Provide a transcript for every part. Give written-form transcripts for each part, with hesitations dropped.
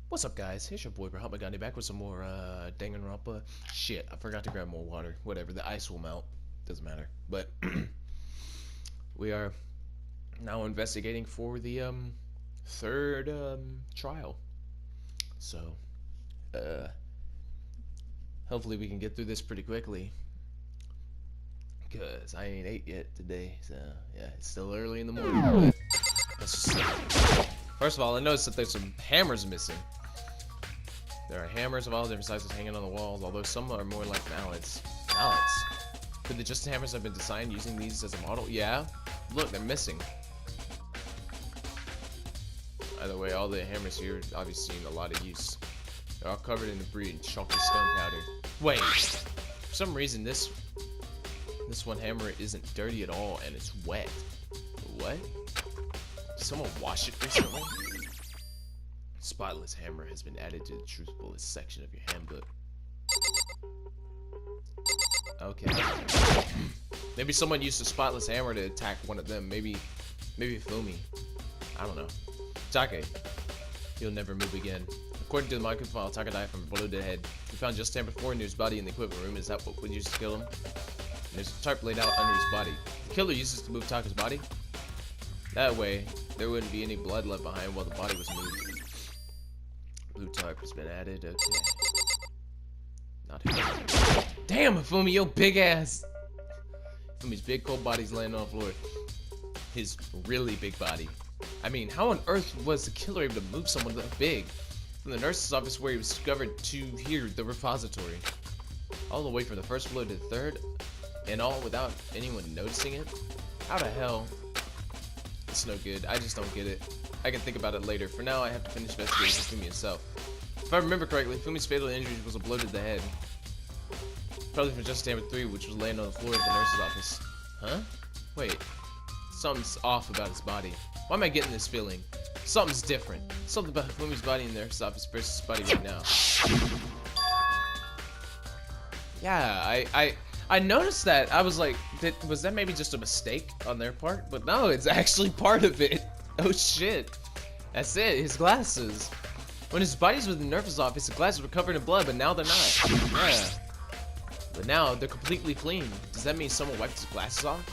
What's up, guys? It's your boy Brahmagani back with some more Danganronpa. Shit, I forgot to grab more water. Whatever, the ice will melt. Doesn't matter. But we are now investigating for the third trial. So hopefully we can get through this pretty quickly. Cause I ain't ate yet today. So yeah, it's still early in the morning. But let's just see. First of all, I noticed that there's some hammers missing. There are hammers of all different sizes hanging on the walls, although some are more like mallets. Mallets? Could the just hammers have been designed using these as a model? Yeah. Look, they're missing. Either way, all the hammers here obviously seen a lot of use. They're all covered in debris and chalky stone powder. Wait. For some reason, this one hammer isn't dirty at all, and it's wet. What? Did someone wash it recently? Spotless hammer has been added to the truth bullet section of your handbook. Okay. Maybe someone used a spotless hammer to attack one of them. Maybe Fumi. I don't know. Take. He'll never move again. According to the Minecraft file, Taka died from a blow to the head. We found just hammer 4 in his body in the equipment room. Is that what would use to kill him? And there's a tarp laid out under his body. The killer uses to move Taka's body. That way, there wouldn't be any blood left behind while the body was moved. Blue tarp has been added, okay. Not here. Damn, Fumi, yo big ass! Fumi's big cold body's laying on the floor. His really big body. I mean, how on earth was the killer able to move someone that big? From the nurse's office where he was discovered to here, the repository. All the way from the first floor to the third, and all without anyone noticing it? How the hell? It's no good, I just don't get it. I can think about it later. For now, I have to finish investigating Fumi himself. If I remember correctly, Fumi's fatal injury was a blow to the head. Probably from just hammer 3, which was laying on the floor of the nurse's office. Huh? Wait. Something's off about his body. Why am I getting this feeling? Something's different. Something about Fumi's body in the nurse's office versus his body right now. Yeah, I noticed that. I was like, was that maybe just a mistake on their part? But no, it's actually part of it. Oh shit. That's it, his glasses. When his bodies were in the nurse's office, the glasses were covered in blood, but now they're not. Yeah. But now they're completely clean. Does that mean someone wiped his glasses off?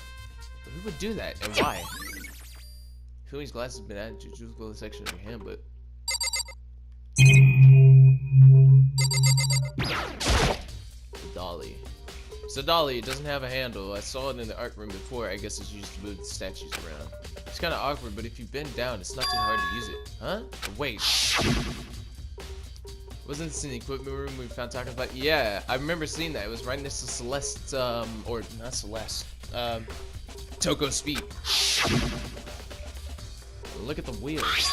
But who would do that, and why? Fumi's glasses have been added to the juice section of your handbook. The dolly. So dolly, it doesn't have a handle. I saw it in the art room before. I guess it's used to move the statues around. It's kind of awkward, but if you bend down, it's not too hard to use it. Huh? Wait. Wasn't this in the equipment room we found Taka's body? Yeah, I remember seeing that. It was right next to Celeste, or not Celeste, Toko's feet. Look at the wheels.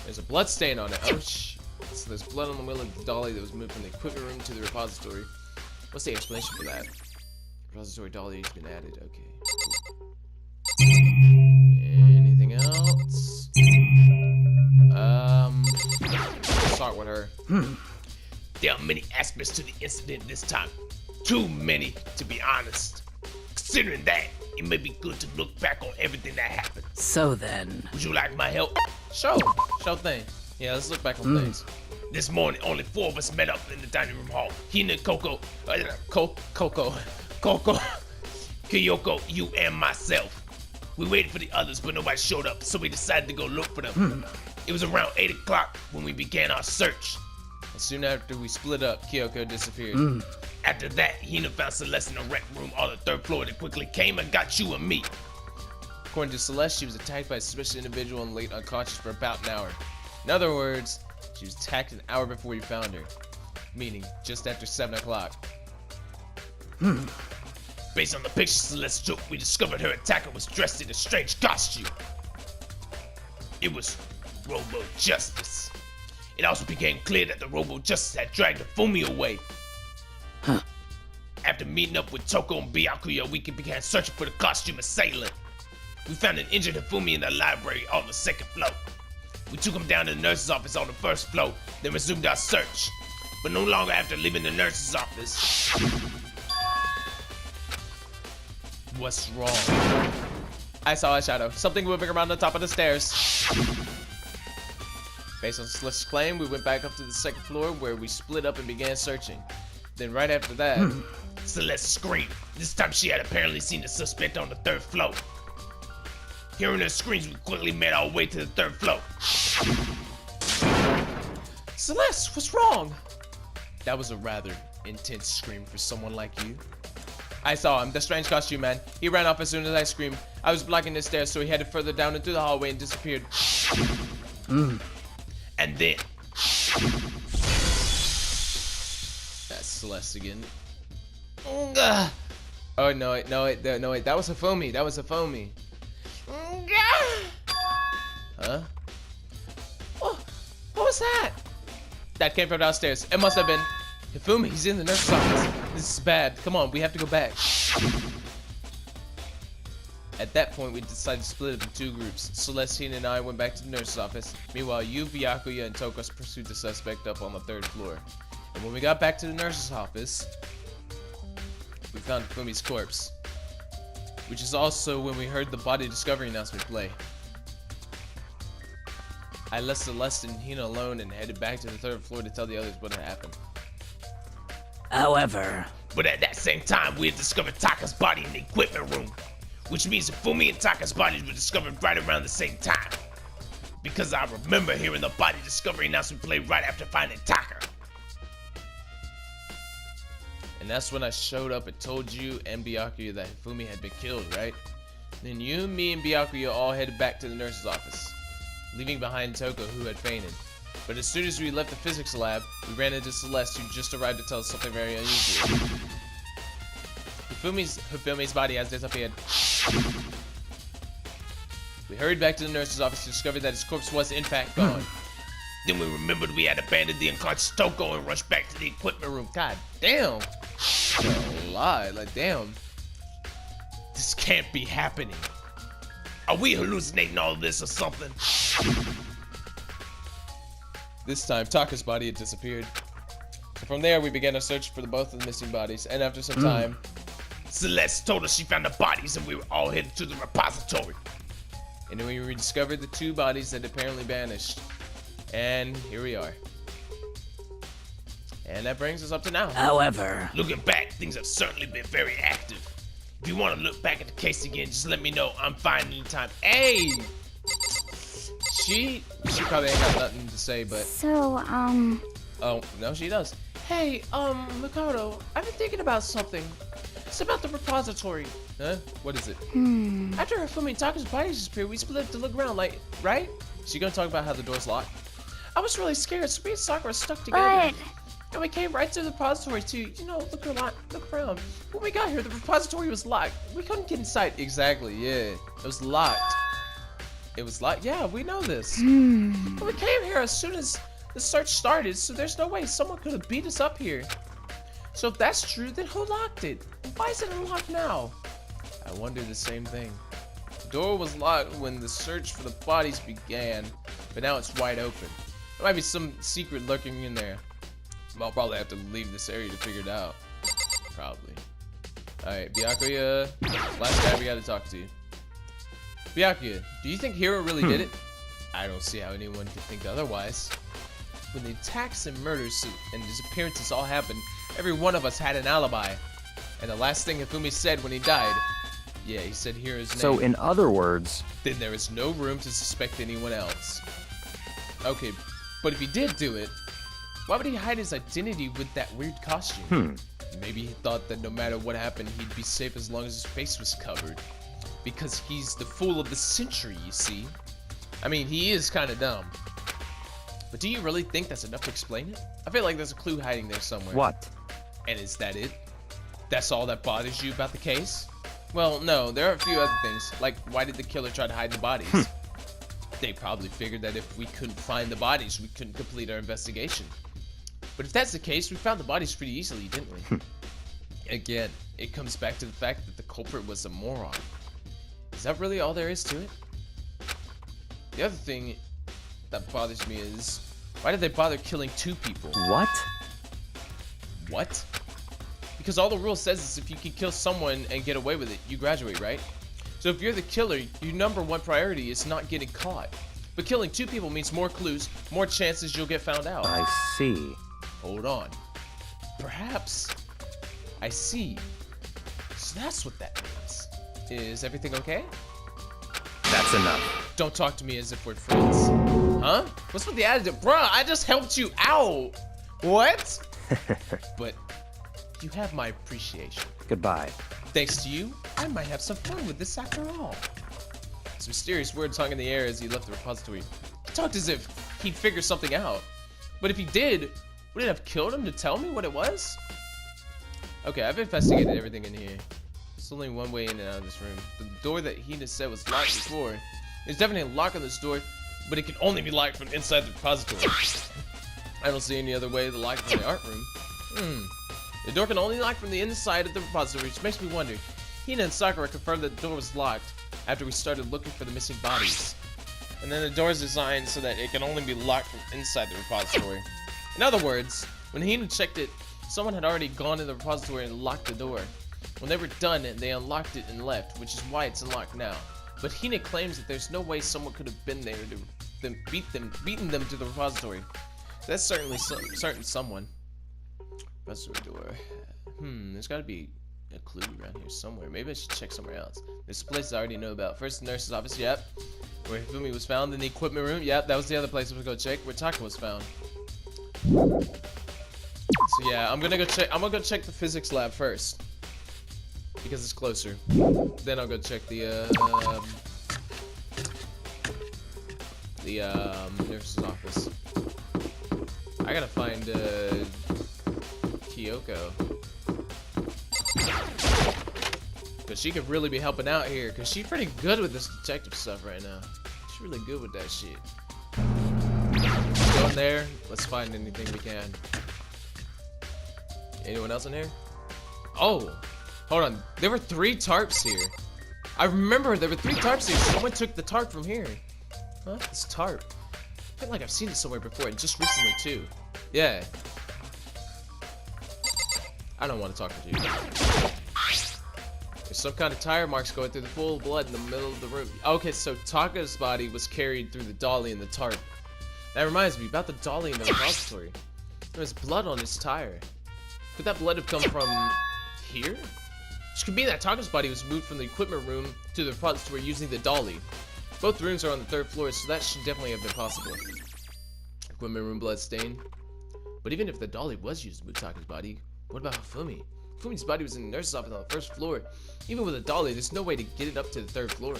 There's a blood stain on it. Oh, so there's blood on the wheel of the dolly that was moved from the equipment room to the repository. What's the explanation for that? Repository dolly has been added. Okay. Anything else? Let's start with her. There are many aspects to the incident this time. Too many, to be honest. Considering that, it may be good to look back on everything that happened. So then... Would you like my help? Sure thing. Yeah, let's look back on things. This morning, only 4 of us met up in the dining room hall. Hina, Coco, Kyoko, you, and myself. We waited for the others, but nobody showed up, so we decided to go look for them. It was around 8 o'clock when we began our search. And soon after we split up, Kyoko disappeared. After that, Hina found Celeste in a rec room on the 3rd floor that quickly came and got you and me. According to Celeste, she was attacked by a suspicious individual and laid unconscious for about an hour. In other words, she was attacked an hour before we found her, meaning just after 7 o'clock. Based on the picture Celeste took, we discovered her attacker was dressed in a strange costume. It was Robo Justice. It also became clear that the Robo Justice had dragged Fumi away. After meeting up with Toko and Byakuya, we began searching for the costume assailant. We found an injured Fumi in the library on the 2nd floor. We took him down to the nurse's office on the 1st floor, then resumed our search. But no longer after leaving the nurse's office. What's wrong? I saw a shadow. Something moving around the top of the stairs. Based on Celeste's claim, we went back up to the second floor where we split up and began searching. Then right after that, Celeste screamed. This time she had apparently seen the suspect on the 3rd floor. Hearing her screams, we quickly made our way to the 3rd floor. Celeste, what's wrong? That was a rather intense scream for someone like you. I saw him, the strange costume man. He ran off as soon as I screamed. I was blocking the stairs, so he headed further down into the hallway and disappeared. And then, that's Celeste again. Oh no, wait, that was Hifumi. That was Hifumi. Huh? Oh, what was that? That came from downstairs. It must have been Hifumi. He's in the nurse's office. This is bad. Come on, we have to go back. At that point, we decided to split up in 2 groups. Celestine and I went back to the nurse's office. Meanwhile, you, Byakuya, and Tokus pursued the suspect up on the 3rd floor. And when we got back to the nurse's office, we found Hifumi's corpse. Which is also when we heard the body discovery announcement play. I left Celeste and Hina alone and headed back to the 3rd floor to tell the others what had happened. However, but at that same time, we had discovered Taka's body in the equipment room. Which means Hifumi and Taka's bodies were discovered right around the same time. Because I remember hearing the body discovery announcement play right after finding Taka. And that's when I showed up and told you and Byakuya that Hifumi had been killed, right? Then you, me, and Byakuya all headed back to the nurse's office, leaving behind Toko, who had fainted. But as soon as we left the physics lab, we ran into Celeste, who just arrived to tell us something very unusual. Hifumi's body has disappeared. We hurried back to the nurse's office to discover that his corpse was in fact gone. Then we remembered we had abandoned the unconscious Toko and rushed back to the equipment room. God damn. A lot, like damn. This can't be happening. Are we hallucinating all of this or something? This time, Taka's body had disappeared. So from there, we began a search for both of the missing bodies, and after some time, Celeste told us she found the bodies and we were all headed to the repository. and then we rediscovered the 2 bodies that apparently vanished. And here we are. And that brings us up to now. however, Looking back, things have certainly been very active. If you want to look back at the case again, just let me know. I'm fine anytime. Hey! She probably ain't got nothing to say, but... So, Oh, no, she does. Hey, Mikado, I've been thinking about something. It's about the repository. Huh? What is it? After Hifumi and Taka's bodies disappeared, we split up to look around, like, right? She gonna talk about how the door's locked? I was really scared, so me and Sakura stuck together. but And we came right to the repository to, you know, look around. When we got here, the repository was locked. We couldn't get inside. Exactly, yeah. It was locked. It was locked? Yeah, we know this. But we came here as soon as the search started, so there's no way someone could have beat us up here. So if that's true, then who locked it? And why is it unlocked now? I wonder the same thing. The door was locked when the search for the bodies began, but now it's wide open. There might be some secret lurking in there. I'll probably have to leave this area to figure it out. Probably. Alright, Byakuya, last guy we gotta talk to. Byakuya, do you think Hiro really did it? I don't see how anyone could think otherwise. When the attacks and murders and disappearances all happened, every one of us had an alibi. And the last thing Hifumi said when he died, yeah, he said Hiro's name. So in other words, Then there is no room to suspect anyone else. Okay, but if he did do it, why would he hide his identity with that weird costume? Maybe he thought that no matter what happened, he'd be safe as long as his face was covered. Because he's the fool of the century, you see. I mean, he is kind of dumb. But do you really think that's enough to explain it? I feel like there's a clue hiding there somewhere. what? And is that it? That's all that bothers you about the case? Well, no, there are a few other things. Like, why did the killer try to hide the bodies? They probably figured that if we couldn't find the bodies, we couldn't complete our investigation. But if that's the case, we found the bodies pretty easily, didn't we? Again, it comes back to the fact that the culprit was a moron. Is that really all there is to it? The other thing that bothers me is, why did they bother killing 2 people? What? What? Because all the rule says is if you can kill someone and get away with it, you graduate, right? So if you're the killer, your #1 priority is not getting caught. But killing 2 people means more clues, more chances you'll get found out. I see. Hold on. Perhaps I see. So that's what that means. Is everything okay? That's enough. Don't talk to me as if we're friends. Huh? What's with the attitude? Bruh, I just helped you out. What? But you have my appreciation. Goodbye. Thanks to you, I might have some fun with this after all. His mysterious words hung in the air as he left the repository. He talked as if he'd figure something out. But if he did, would it have killed him to tell me what it was? Okay, I've investigated everything in here. There's only one way in and out of this room. The door that Hina said was locked before. There's definitely a lock on this door, but it can only be locked from inside the repository. I don't see any other way to lock it from the art room. The door can only lock from the inside of the repository, which makes me wonder. Hina and Sakura confirmed that the door was locked after we started looking for the missing bodies. And then the door is designed so that it can only be locked from inside the repository. In other words, when Hina checked it, someone had already gone in the repository and locked the door. When they were done, they unlocked it and left, which is why it's unlocked now. But Hina claims that there's no way someone could have been there to beaten them to the repository. That's certainly certain someone. Repository door. There's got to be a clue around here somewhere. Maybe I should check somewhere else. There's a place I already know about. First, the nurse's office. Yep. Where Hifumi was found in the equipment room. Yep, that was the other place I was gonna check. Where Taka was found. So yeah, I'm gonna go check the physics lab first because it's closer. Then I'll go check the nurse's office. I gotta find Kyoko, cause she could really be helping out here. Cause she's pretty good with this detective stuff right now. She's really good with that shit. Let's go in there. Let's find anything we can. Anyone else in here? Oh, hold on. There were 3 tarps here. I remember there were 3 tarps here. Someone took the tarp from here. Huh? This tarp. I feel like I've seen it somewhere before, and just recently too. Yeah. I don't want to talk with you. There's some kind of tire marks going through the full blood in the middle of the room. Okay, so Taka's body was carried through the dolly and the tarp. That reminds me about the dolly in the repository. There was blood on his tire. Could that blood have come from here? Which could mean that Taka's body was moved from the equipment room to the repository using the dolly. Both rooms are on the 3rd floor, so that should definitely have been possible. Equipment room blood stain. But even if the dolly was used to move Taka's body, what about Hifumi? Hifumi's body was in the nurse's office on the 1st floor. Even with a dolly, there's no way to get it up to the 3rd floor.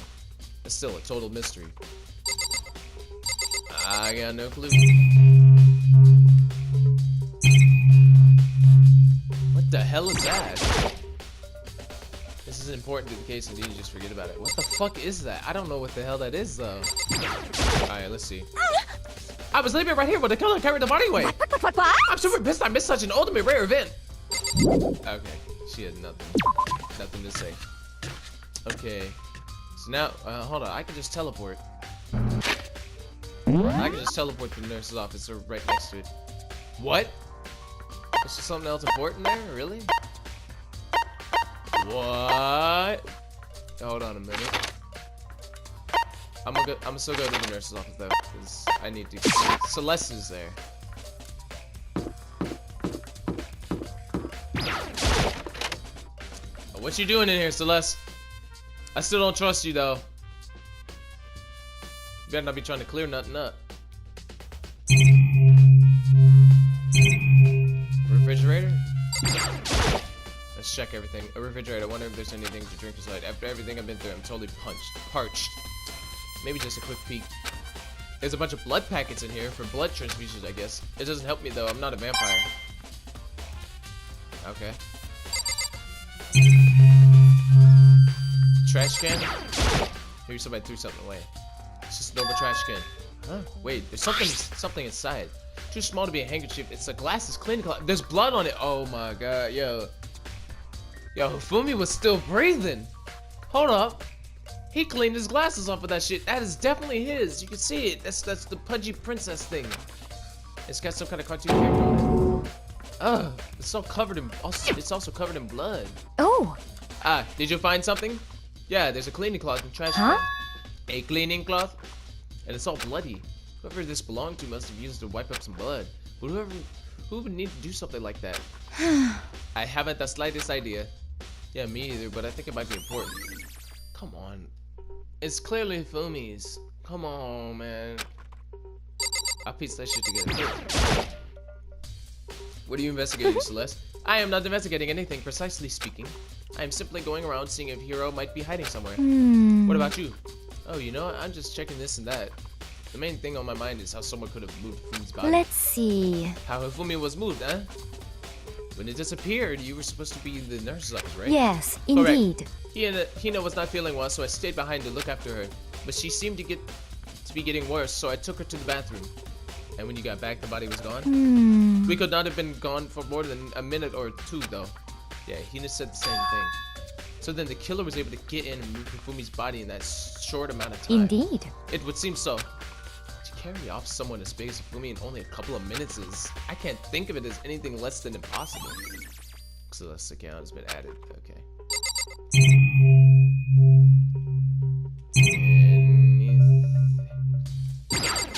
That's still a total mystery. I got no clue. What the hell is that? This is important to the case and you just forget about it. What the fuck is that? I don't know what the hell that is though. Alright, let's see. I was leaving right here when the killer carried the body away. What? I'm super pissed I missed such an ultimate rare event. Okay, she had nothing to say. Okay, so now, hold on, I can just teleport. I can just teleport to the nurse's office or right next to it. What? Is there something else important there? Really? What? Hold on a minute. I'm gonna still go to the nurse's office though, because I need to. Celeste is there. Oh, what you doing in here, Celeste? I still don't trust you though. You better not be trying to clear nothing up. Refrigerator? Let's check everything. A refrigerator. I wonder if there's anything to drink inside. After everything I've been through, I'm totally parched. Maybe just a quick peek. There's a bunch of blood packets in here for blood transfusions, I guess. It doesn't help me though. I'm not a vampire. Okay. Trash can? Maybe somebody threw something away. It's just a normal trash can. Huh? Wait, there's something inside. Too small to be a handkerchief. It's a glasses cleaning cloth. There's blood on it. Oh my god, yo. Yo, Hifumi was still breathing. Hold up. He cleaned his glasses off of that shit. That is definitely his. You can see it. That's the pudgy princess thing. It's got some kind of cartoon character on it. Ugh, it's so covered in. It's also covered in blood. Oh. Ah, did you find something? Yeah, there's a cleaning cloth and trash can. A cleaning cloth? and it's all bloody. Whoever this belonged to must have used it to wipe up some blood. But who would need to do something like that? I haven't the slightest idea. Yeah, me either, but I think it might be important. Come on. It's clearly Fumi's. Come on, man. I'll piece that shit together. What are you investigating, Celeste? I am not investigating anything, precisely speaking. I am simply going around seeing if Hiro might be hiding somewhere. What about you? Oh, you know what? I'm just checking this and that. The main thing on my mind is how someone could have moved Fumi's body. Let's see. How Fumi was moved, huh? When it disappeared, you were supposed to be in the nurse's office, right? Yes, indeed. Hina was not feeling well, so I stayed behind to look after her. But she seemed to be getting worse, so I took her to the bathroom. And when you got back, the body was gone? We could not have been gone for more than a minute or two, though. Yeah, Hina said the same thing. So then the killer was able to get in and move Fumi's body in that short amount of time. Indeed. It would seem so. To carry off someone as big as Fumi in only a couple of minutes is... I can't think of it as anything less than impossible. Celeste's account has been added. Okay.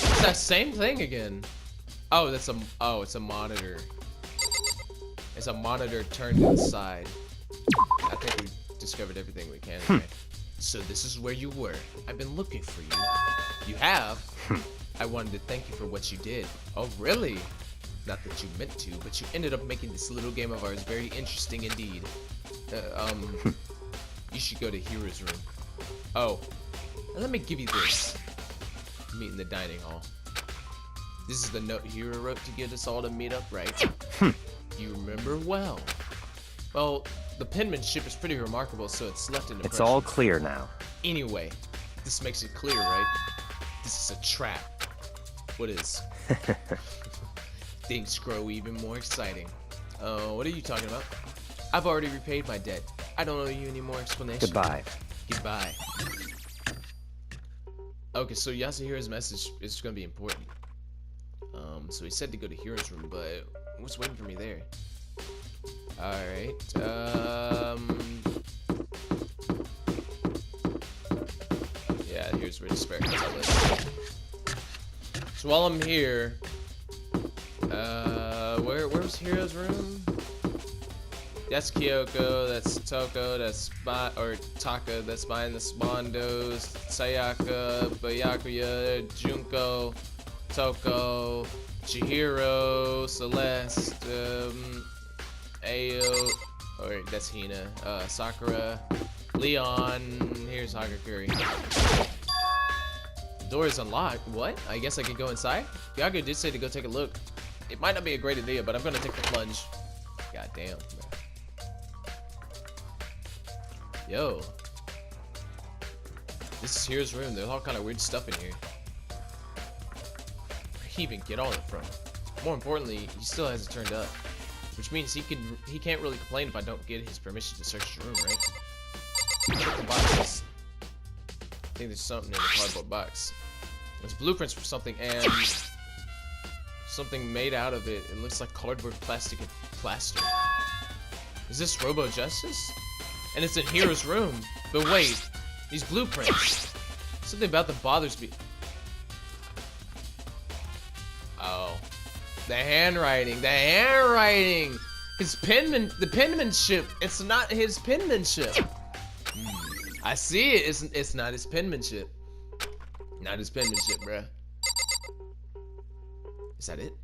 It's that same thing again. Oh, it's a monitor. It's a monitor turned inside. I think we discovered everything we can. Okay. So this is where you were. I've been looking for you. You have? I wanted to thank you for what you did. Oh, really? Not that you meant to, but you ended up making this little game of ours very interesting indeed. You should go to Hiro's room. Oh, and let me give you this. Meet in the dining hall. This is the note Hiro wrote to get us all to meet up, right? You remember well. Well, the penmanship is pretty remarkable, so it's left an impression. It's all clear now. Anyway, this makes it clear, right? This is a trap. What is? Things grow even more exciting. What are you talking about? I've already repaid my debt. I don't owe you any more explanation. Goodbye. Goodbye. Okay, so Yasuhira's message is gonna be important. So he said to go to Hiro's room, but what's waiting for me there? Alright, yeah, here's where the spare hotel is. So while I'm here, where's Hiro's room? That's Kyoko, that's Toko, that's Taka, that's behind the Spondos, Sayaka, Byakuya, Junko, Toko, Chihiro, Celeste, Ayo, or that's Hina, Sakura, Leon, here's Hagakuri. The door is unlocked. What? I guess I could go inside? Byakuya did say to go take a look. It might not be a great idea, but I'm gonna take the plunge. God damn, bro. Yo. This is Hiro's room. There's all kind of weird stuff in here. Where he even get all that from? More importantly, he still hasn't turned up. Which means he can't really complain if I don't get his permission to search the room, right? Check the boxes. I think there's something in the cardboard box. There's blueprints for something and something made out of it. It looks like cardboard, plastic, and plaster. Is this Robo Justice? And it's in Hiro's room. But wait, these blueprints. Something about them bothers me. Oh. The handwriting. The handwriting! The penmanship. It's not his penmanship. I see it. It's not his penmanship. Not his penmanship, bruh. Is that it?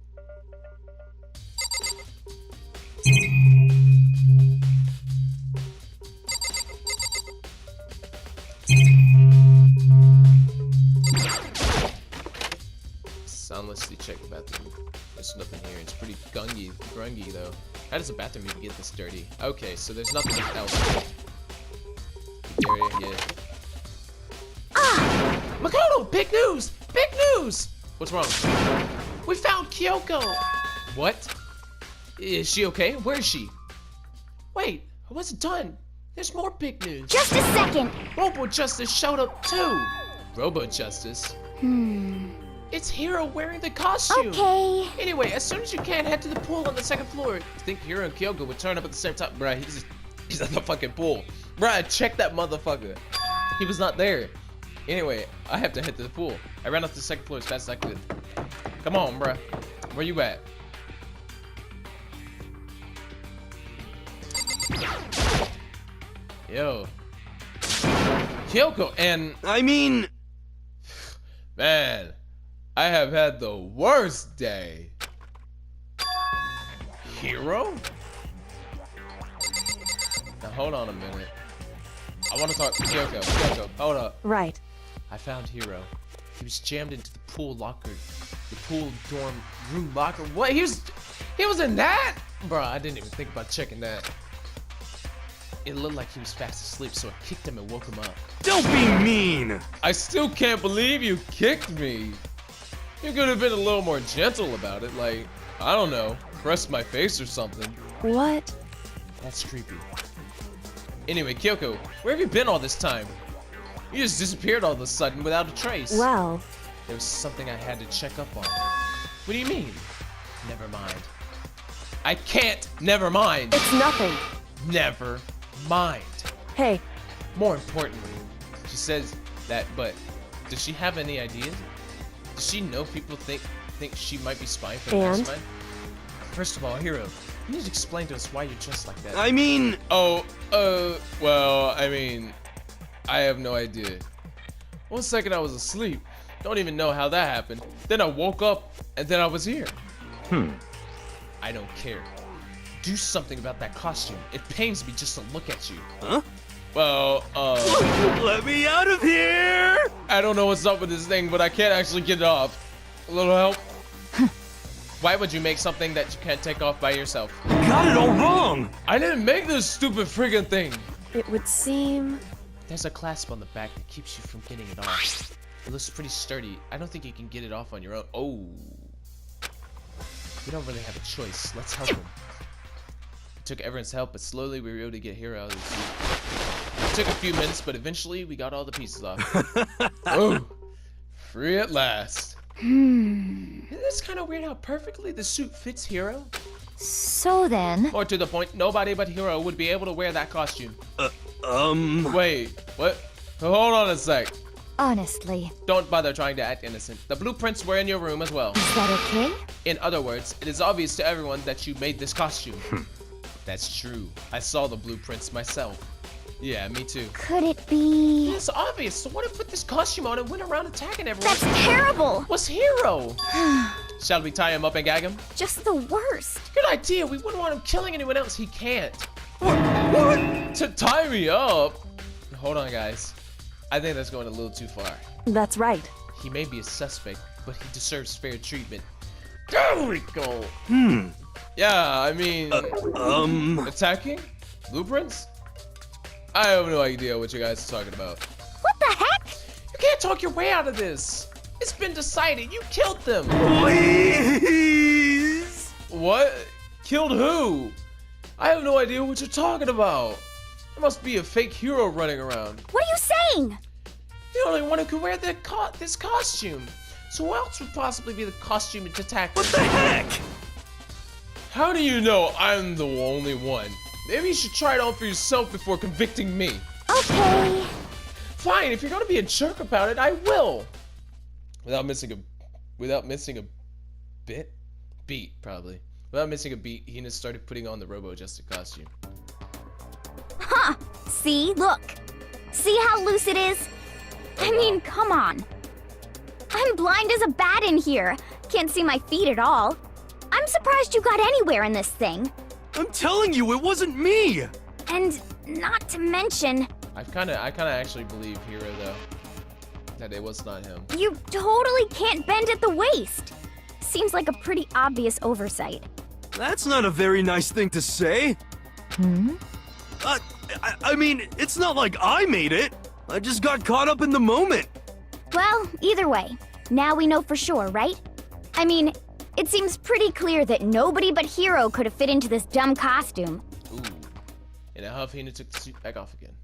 Soundlessly check the bathroom. There's nothing here. It's pretty grungy though. How does the bathroom even get this dirty? Okay, so there's nothing else. Area, yeah. Ah! Makoto! Big news! Big news! What's wrong? We found Kyoko! What? Is she okay? Where is she? Wait, I wasn't done. There's more big news. Just a second. Robo Justice showed up too. Robo Justice? It's Hiro wearing the costume. Okay. Anyway, as soon as you can, head to the pool on the second floor. I think Hiro and Kyoko would turn up at the same time. Bruh, he's at the fucking pool. Bruh, check that motherfucker. He was not there. Anyway, I have to head to the pool. I ran up to the second floor as fast as I could. Come on, bruh. Where you at? Yo. Kyoko, and I mean, man, I have had the worst day. Hero? Now hold on a minute. I want to talk to Kyoko. Kyoko, hold up. Right. I found Hero. He was jammed into the pool locker, the pool dorm room locker. What? He was in that? Bro, I didn't even think about checking that. It looked like he was fast asleep, so I kicked him and woke him up. don't be mean. I still can't believe you kicked me. You could have been a little more gentle about it, like, I don't know, press my face or something. What? That's creepy. Anyway, Kyoko, where have you been all this time? You just disappeared all of a sudden without a trace. Well, There was something I had to check up on. What do you mean? Never mind. I can't never mind. it's nothing. Never mind. Hey, More importantly, she says that, but does she have any ideas? Does she know people think she might be spying for the And? mastermind? First of all, Hero, you need to explain to us why you're dressed like that. I mean, Oh, well, I mean, I have no idea. 1 second I was asleep. Don't even know how that happened. Then I woke up, and then I was here. I don't care. Do something about that costume. It pains me just to look at you. Huh? Well, let me out of here. I don't know what's up with this thing, but I can't actually get it off. A little help? Why would you make something that you can't take off by yourself? Got it all wrong. I didn't make this stupid friggin' thing. it would seem... There's a clasp on the back that keeps you from getting it off. It looks pretty sturdy. I don't think you can get it off on your own. Oh. We don't really have a choice. Let's help him. It took everyone's help, but slowly we were able to get Hero out of the suit. It took a few minutes, but eventually we got all the pieces off. Oh, free at last. Isn't this kind of weird how perfectly the suit fits Hero? So then... More to the point, nobody but Hero would be able to wear that costume. Wait, what? Hold on a sec. Honestly, Don't bother trying to act innocent. The blueprints were in your room as well. is that okay? In other words, it is obvious to everyone that you made this costume. That's true. I saw the blueprints myself. Yeah, me too. Could it be... It's obvious. So what if put this costume on and went around attacking everyone? That's terrible! What's Hero? Shall we tie him up and gag him? Just the worst. Good idea. We wouldn't want him killing anyone else. He can't. What? To tie me up? Hold on, guys. I think that's going a little too far. That's right. He may be a suspect, but he deserves fair treatment. There we go. Yeah, I mean, attacking? Blueprints? I have no idea what you guys are talking about. What the heck? You can't talk your way out of this. It's been decided. You killed them. Please. What? Killed who? I have no idea what you're talking about. There must be a fake hero running around. What are you saying? You're the only one who could wear this costume. So who else would possibly be the costume to attack? What the heck? How do you know I'm the only one? Maybe you should try it on for yourself before convicting me. Okay. Fine, if you're gonna be a jerk about it, I will. Without missing a beat, probably. Without missing a beat, Hina started putting on the Robo-Adjusted costume. Huh. See? Look. See how loose it is? I mean, come on. I'm blind as a bat in here. Can't see my feet at all. I'm surprised you got anywhere in this thing. I'm telling you, it wasn't me. And not to mention, I kinda actually believe Hero though. That it was not him. you totally can't bend at the waist. Seems like a pretty obvious oversight. That's not a very nice thing to say. I mean, it's not like I made it. I just got caught up in the moment. Well, either way, now we know for sure, right? I mean, it seems pretty clear that nobody but Hero could have fit into this dumb costume. Ooh. In a huff, Hina took the suit back off again.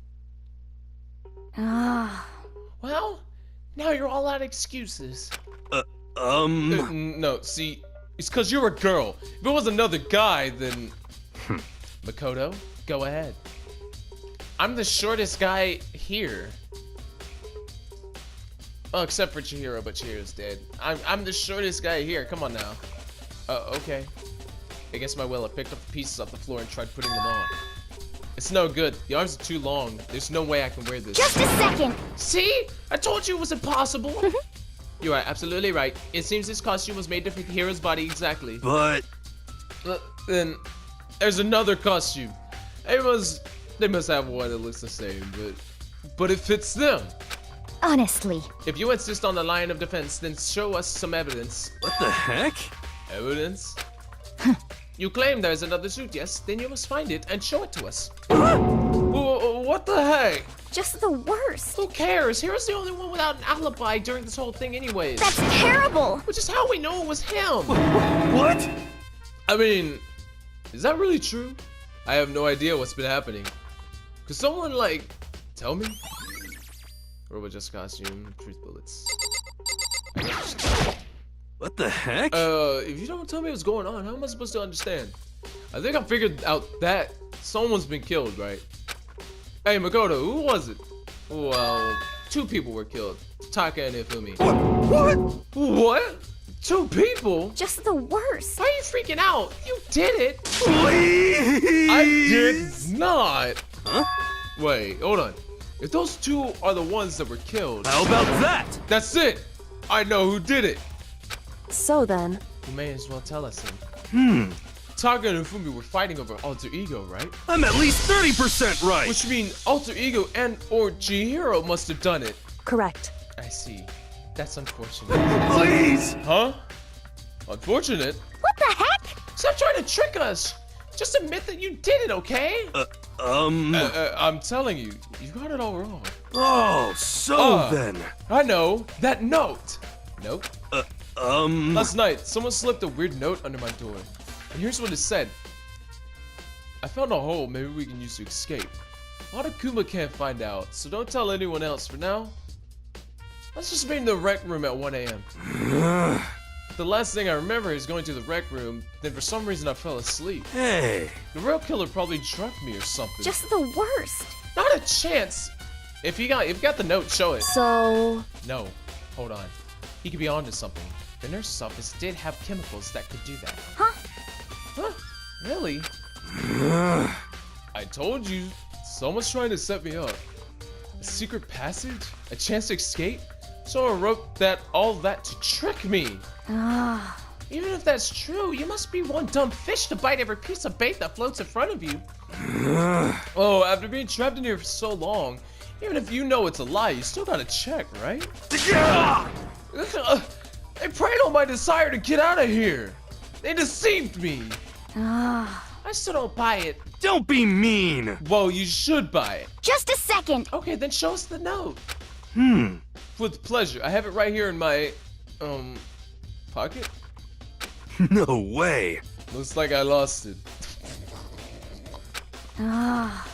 Ah. Well, now you're all out of excuses. Um, No, see, it's cause you're a girl. If it was another guy, then... Makoto, go ahead. I'm the shortest guy here. Well, except for Chihiro, but Chihiro's dead. I'm the shortest guy here. Come on now. Okay. Against my will, I picked up the pieces off the floor and tried putting them on. It's no good. The arms are too long. There's no way I can wear this. Just a second. See? I told you it was impossible. You are absolutely right. It seems this costume was made to fit Hiro's body exactly. But Then there's another costume. They must have one that looks the same, but it fits them. Honestly. If you insist on the line of defense, then show us some evidence. what the heck? Evidence? You claim there's another suit, yes? Then you must find it and show it to us. What the heck? Just the worst. Who cares? Hero's the only one without an alibi during this whole thing anyways. That's terrible. Which is how we know it was him. What? I mean, is that really true? I have no idea what's been happening. Could someone, like, tell me? Robot just costume, truth bullets. What the heck? If you don't tell me what's going on, how am I supposed to understand? I think I figured out that someone's been killed, right? Hey, Makoto, who was it? Well, 2 people were killed. Taka and Ifumi. What? What? 2 people? Just the worst. Why are you freaking out? You did it. Please! I did not. Huh? Wait, hold on. If those 2 are the ones that were killed, How about that? that's it. I know who did it. So then, You may as well tell us then. Hmm. Taka and Ifumi were fighting over alter ego, right? I'm at least 30% right. Which means alter ego and or Chihiro must have done it. correct. I see. That's unfortunate. Please! Huh? Unfortunate? What the heck? Stop trying to trick us! Just admit that you did it, okay? I'm telling you, you got it all wrong. Oh, so then. I know, that note! Nope. Um. Last night, someone slipped a weird note under my door. And here's what it said. I found a hole maybe we can use to escape. Monokuma can't find out, so don't tell anyone else for now. Let's just meet in the rec room at 1 a.m. The last thing I remember is going to the rec room, then for some reason I fell asleep. Hey. The real killer probably drugged me or something. Just the worst. Not a chance! If you got the note, show it. So, No, hold on. He could be onto something. The nurse's office did have chemicals that could do that. Huh? Huh? Really? I told you, someone's trying to set me up. A secret passage? A chance to escape? Someone wrote all that to trick me. Ah. Even if that's true, you must be one dumb fish to bite every piece of bait that floats in front of you. Oh, after being trapped in here for so long, even if you know it's a lie, you still gotta check, right? They preyed on my desire to get out of here. They deceived me. Ah. I still don't buy it. Don't be mean. Well, you should buy it. Just a second. Okay, then show us the note. Hmm. With pleasure. I have it right here in my, pocket. No way. Looks like I lost it. Ah.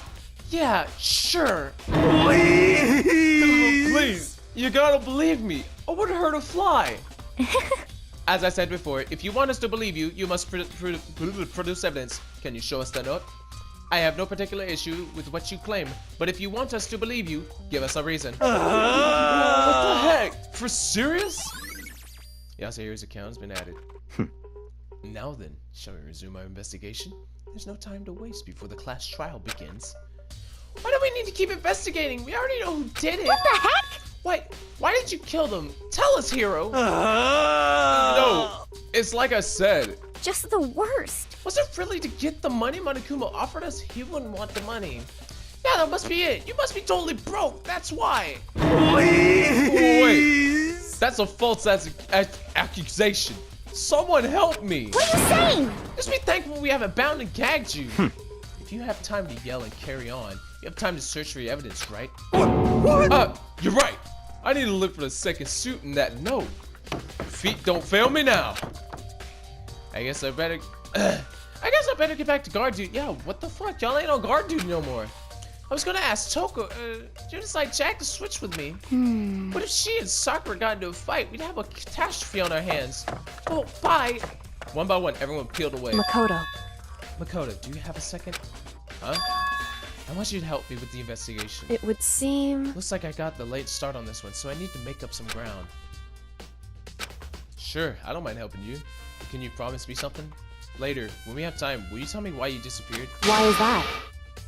Yeah, sure. Please. Please, you gotta believe me. I wouldn't hurt a fly. As I said before, if you want us to believe you, you must produce evidence. Can you show us the note? I have no particular issue with what you claim, but if you want us to believe you, give us a reason. What the heck? For serious? Yasuhiro's account has been added. Now then, shall we resume our investigation? There's no time to waste before the class trial begins. Why do we need to keep investigating? We already know who did it. What the heck? Why did you kill them? Tell us, Hiro. No, it's like I said. Just the worst. Was it really to get the money Monokuma offered us? He wouldn't want the money. Yeah, that must be it. You must be totally broke. That's why. Please. Wait, that's a false accusation. Someone help me. What are you saying? Just be thankful we haven't bound and gagged you. If you have time to yell and carry on, you have time to search for your evidence, right? What? You're right. I need to look for the second suit in that note. Feet don't fail me now. I guess I better get back to guard duty. Yeah, what the fuck? Y'all ain't on guard duty no more. I was gonna ask Toko, you decide Jack to switch with me. What if she and Sakura got into a fight? We'd have a catastrophe on our hands. Oh, bye. One by one, everyone peeled away. Makoto. Makoto, do you have a second? Huh? I want you to help me with the investigation. It would seem... Looks like I got the late start on this one, so I need to make up some ground. Sure, I don't mind helping you. But can you promise me something? Later, when we have time, will you tell me why you disappeared? Why is that?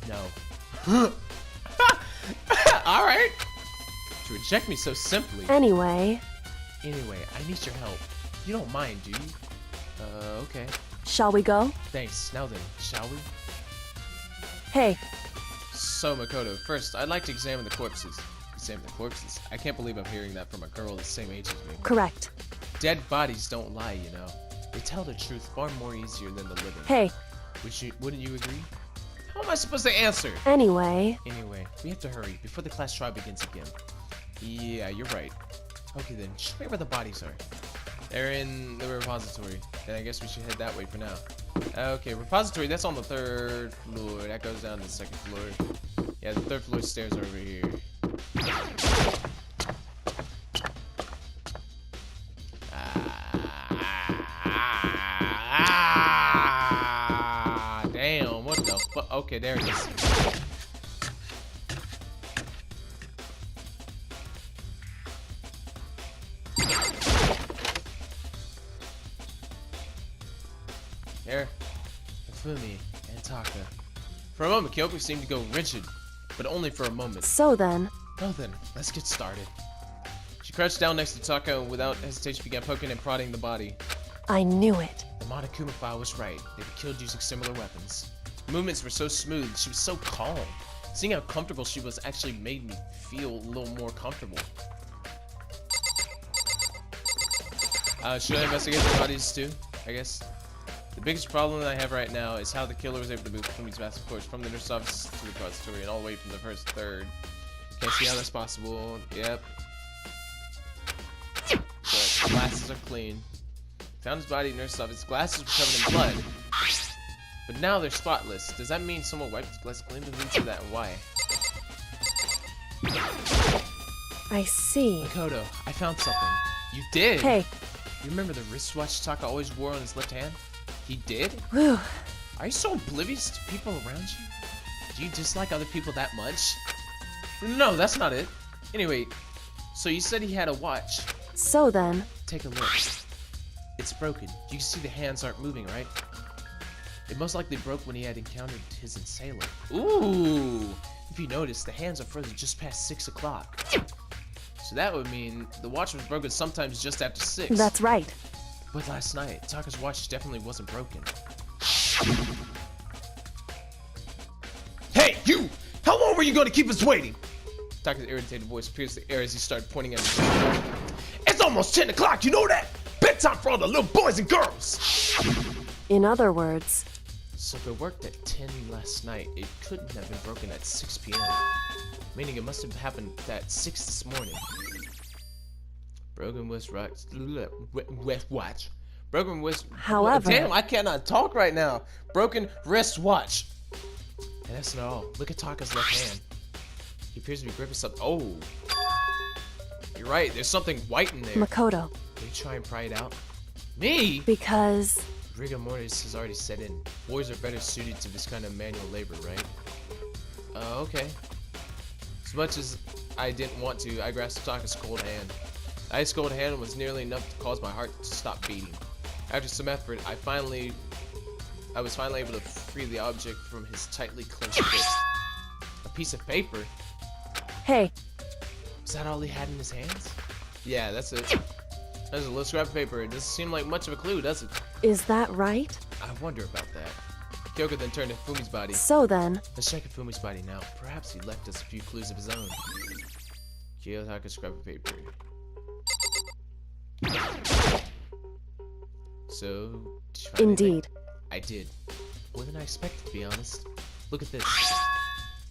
No. Alright. To reject me so simply. Anyway, Anyway, I need your help. You don't mind, do you? Okay. shall we go? Thanks. Now then, shall we? Hey, So, Makoto, first, I'd like to examine the corpses. Examine the corpses? I can't believe I'm hearing that from a girl the same age as me. correct. Dead bodies don't lie, you know. They tell the truth far more easier than the living. Hey, Wouldn't you agree? How am I supposed to answer? anyway, Anyway, we have to hurry before the class trial begins again. Yeah, you're right. Okay then, show me where the bodies are. They're in the repository. Then I guess we should head that way for now. Okay, repository, that's on the 3rd floor. That goes down to the 2nd floor. Yeah, the 3rd floor stairs are over here. Damn, what the fuck? Okay, there it is. There. Fumi and Taka. For a moment, Kyoko seemed to go rigid, but only for a moment. so then, Well then, let's get started. She crouched down next to Taka and without hesitation began poking and prodding the body. I knew it. The Monokuma file was right. They were killed using similar weapons. The movements were so smooth, she was so calm. Seeing how comfortable she was actually made me feel a little more comfortable. Should I investigate the bodies too? I guess. The biggest problem that I have right now is how the killer was able to move Fumi's massive corpse from the nurse office to the repository and all the way from the 1st to 3rd. Can't see how that's possible. Yep. The glasses are clean. Found his body in the nurse's office. Glasses were covered in blood. But now they're spotless. Does that mean someone wiped his glasses clean? The reason for that and why? I see. Makoto, I found something. You did? Hey, You remember the wristwatch Taka always wore on his left hand? He did? whew. Are you so oblivious to people around you? Do you dislike other people that much? No, that's not it. Anyway, so you said he had a watch. So then, Take a look. It's broken. You can see the hands aren't moving, right? It most likely broke when he had encountered his assailant. Ooh! If you notice, the hands are frozen just past 6 o'clock. So that would mean the watch was broken sometimes just after 6. that's right. But last night, Taka's watch definitely wasn't broken. Hey, you! How long were you gonna keep us waiting? Taka's irritated voice pierced the air as he started pointing at his It's almost 10 o'clock, you know that? Bedtime for all the little boys and girls! In other words, So if it worked at 10 last night, it couldn't have been broken at 6 p.m. Meaning it must have happened at 6 this morning. Broken wrist watch. Broken wrist. However- Damn, I cannot talk right now. Broken wrist watch. And that's not all. Look at Taka's left hand. He appears to be gripping something. Oh. You're right. There's something white in there. Makoto, Can you try and pry it out? Me? because Rigor mortis has already set in. Boys are better suited to this kind of manual labor, right? Okay. As much as I didn't want to, I grasped Taka's cold hand. The ice cold hand was nearly enough to cause my heart to stop beating. After some effort, I was finally able to free the object from his tightly clenched fist. A piece of paper? hey, Was that all he had in his hands? Yeah, that's it. There's a little scrap of paper. It doesn't seem like much of a clue, does it? is that right? I wonder about that. Kyoko then turned to Fumi's body. So then, Let's check Fumi's body now. Perhaps he left us a few clues of his own. Kiyotaka scrap of paper. So, did you find anything? indeed, I did. More than I expected, to be honest. Look at this.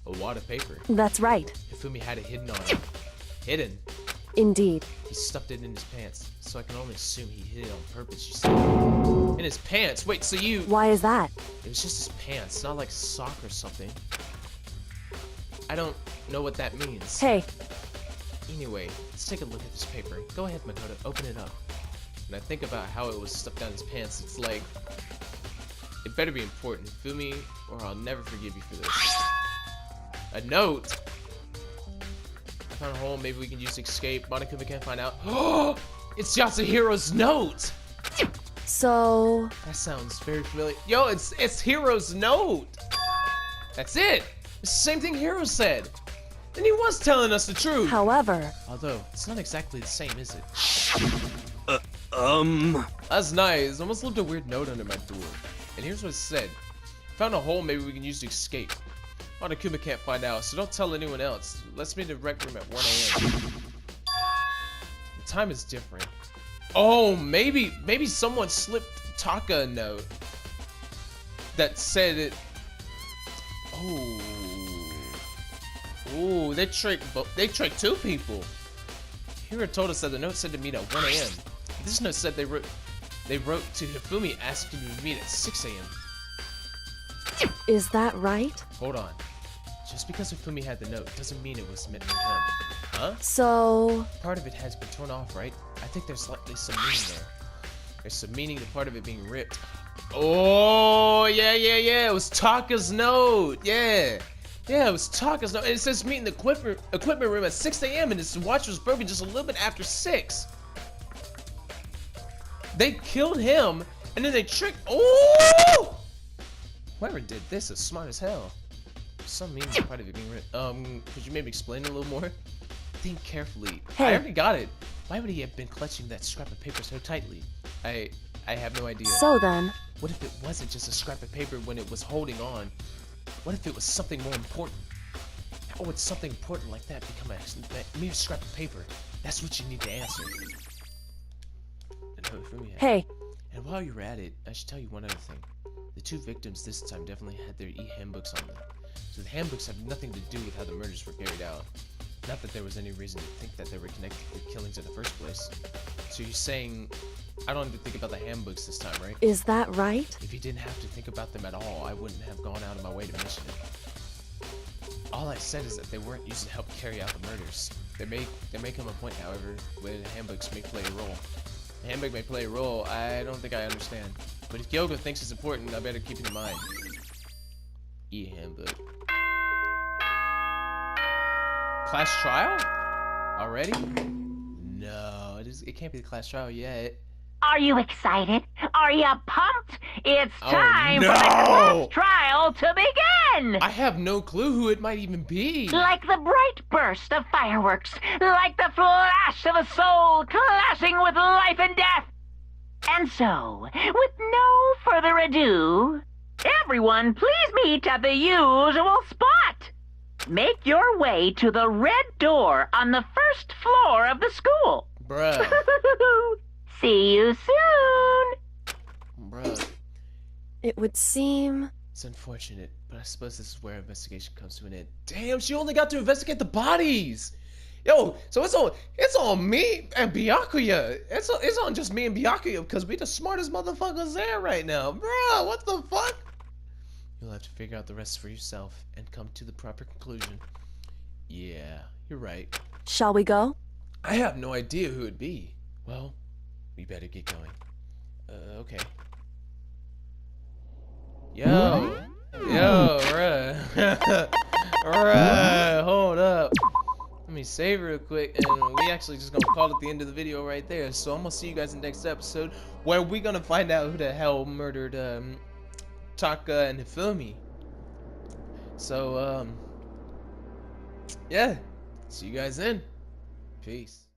A wad of paper. that's right. Fumi had it hidden on him. Hidden? Indeed. He stuffed it in his pants, so I can only assume he hid it on purpose, you see. In his pants? Wait, so you... Why is that? It was just his pants, not like sock or something. I don't know what that means. Hey, Anyway, let's take a look at this paper. Go ahead, Makoto, open it up. When I think about how it was stuffed down his pants, it's like... It better be important, Fumi, or I'll never forgive you for this. A note. I found a hole. Maybe we can use escape. Monokuma can't find out. Oh, it's Yasuhiro's note. So, That sounds very familiar. Yo, it's Hiro's note. That's it. It's the same thing Hiro said. And he was telling us the truth. however, Although, it's not exactly the same, is it? That's nice. Almost left a weird note under my door. And here's what it said. Found a hole, maybe we can use to escape. Monokuma can't find out, so don't tell anyone else. Let's meet in the rec room at 1 a.m. The time is different. Oh, maybe someone slipped Taka a note that said it. Oh. Ooh, they tricked two people. Hiro told us that the note said to meet at 1 a.m. This note said they wrote to Hifumi asking to meet at 6 a.m. is that right? Hold on. Just because Hifumi had the note doesn't mean it was meant for him. Huh? So, Part of it has been torn off, right? I think there's likely some meaning there. There's some meaning to part of it being ripped. Oh, yeah. It was Taka's note. Yeah, it was Taka's note. And it says meet in the equipment room at 6 a.m. and his watch was broken just a little bit after 6. They killed him, and then they tricked. Oh! Whoever did this is smart as hell. Some meaning to part of it being ripped. Could you maybe explain it a little more? Think carefully. Hey. I already got it. Why would he have been clutching that scrap of paper so tightly? I have no idea. so then, What if it wasn't just a scrap of paper when it was holding on? What if it was something more important? How would something important like that become a mere scrap of paper? That's what you need to answer. hey, And while you're at it, I should tell you one other thing. The two victims this time definitely had their e-handbooks on them. So the handbooks have nothing to do with how the murders were carried out. Not that there was any reason to think that they were connected to the killings in the first place. So you're saying I don't have to think about the handbooks this time, right? is that right? If you didn't have to think about them at all, I wouldn't have gone out of my way to mention it. All I said is that they weren't used to help carry out the murders. There may come a point, however, where the handbooks may play a role. The handbook may play a role, I don't think I understand. But if Kyogo thinks it's important, I better keep it in mind. E-handbook. Class trial? Already? No, it can't be the class trial yet. Are you excited? Are you pumped? It's Oh, time no! for the class trial to begin! I have no clue who it might even be. Like the bright burst of fireworks, like the flash of a soul clashing with life and death. And so, with no further ado, everyone please meet at the usual spot. Make your way to the red door on the first floor of the school. Bruh. See you soon! Bruh. It would seem, It's unfortunate, but I suppose this is where investigation comes to an end. Damn, she only got to investigate the bodies! Yo, so it's on me and Byakuya. It's on just me and Byakuya because we the smartest motherfuckers there right now. Bruh, what the fuck? You'll have to figure out the rest for yourself and come to the proper conclusion. Yeah, you're right. shall we go? I have no idea who it'd be. Well, we better get going. Okay. Yo, bruh. Bruh, hold up. Let me save real quick, and we actually just gonna call it the end of the video right there. So I'm gonna see you guys in the next episode, where we gonna find out who the hell murdered Taka and Hifumi. So yeah, see you guys then. Peace.